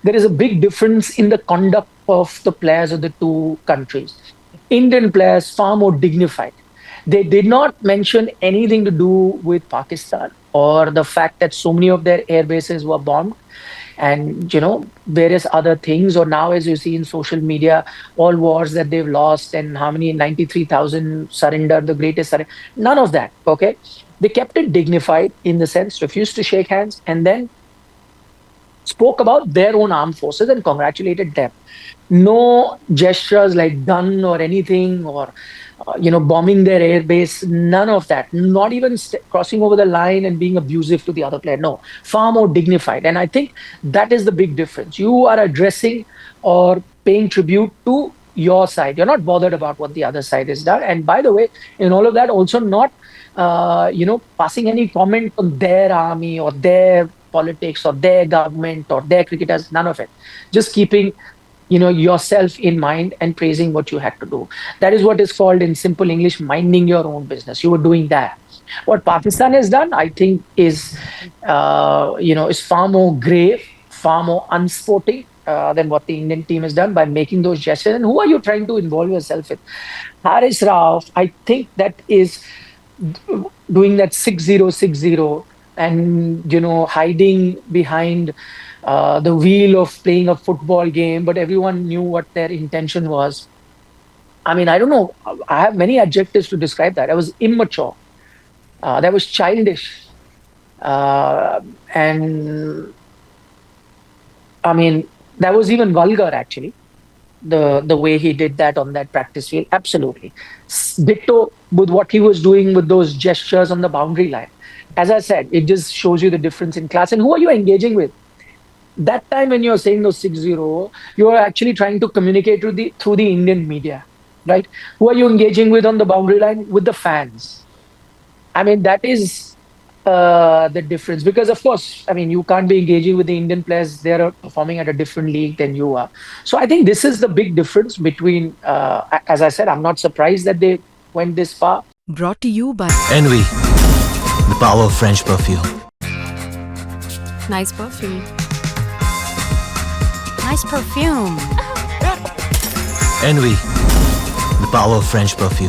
there is a big difference in the conduct of the players of the two countries. Indian players far more dignified. They did not mention anything to do with Pakistan or the fact that so many of their air bases were bombed and various other things. Or now, as you see in social media, all wars that they've lost and how many 93,000 surrender, the greatest surrender. None of that. Okay, they kept it dignified in the sense, refused to shake hands, and then spoke about their own armed forces and congratulated them. No gestures like gun or anything, or bombing their airbase. None of that. Not even crossing over the line and being abusive to the other player. No, far more dignified. And I think that is the big difference. You are addressing or paying tribute to your side. You're not bothered about what the other side has done. And by the way, in all of that, also not passing any comment on their army or their politics or their government or their cricketers. None of it. Just keeping yourself in mind and praising what you had to do. That is what is called in simple English minding your own business. You were doing that. What Pakistan has done, I think, is far more grave, far more unsporting than what the Indian team has done by making those gestures. And who are you trying to involve yourself with? Haris Rauf, I think that is doing that 6060 and hiding behind the wheel of playing a football game, but everyone knew what their intention was. I mean, I don't know. I have many adjectives to describe that. That was immature. That was childish. Uh, and I mean, that was even vulgar, actually, the way he did that on that practice field. Absolutely. Ditto with what he was doing with those gestures on the boundary line. As I said, it just shows you the difference in class. And who are you engaging with? That time when you're saying those 60, you are actually trying to communicate through the Indian media, right? Who are you engaging with on the boundary line? With the fans. I mean, that is the difference. Because of course, I mean, you can't be engaging with the Indian players. They're performing at a different league than you are. So I think this is the big difference between. As I said, I'm not surprised that they went this far. Brought to you by Envy, the power of French perfume. Nice Perfume. Nice perfume. Envy, the power of French perfume.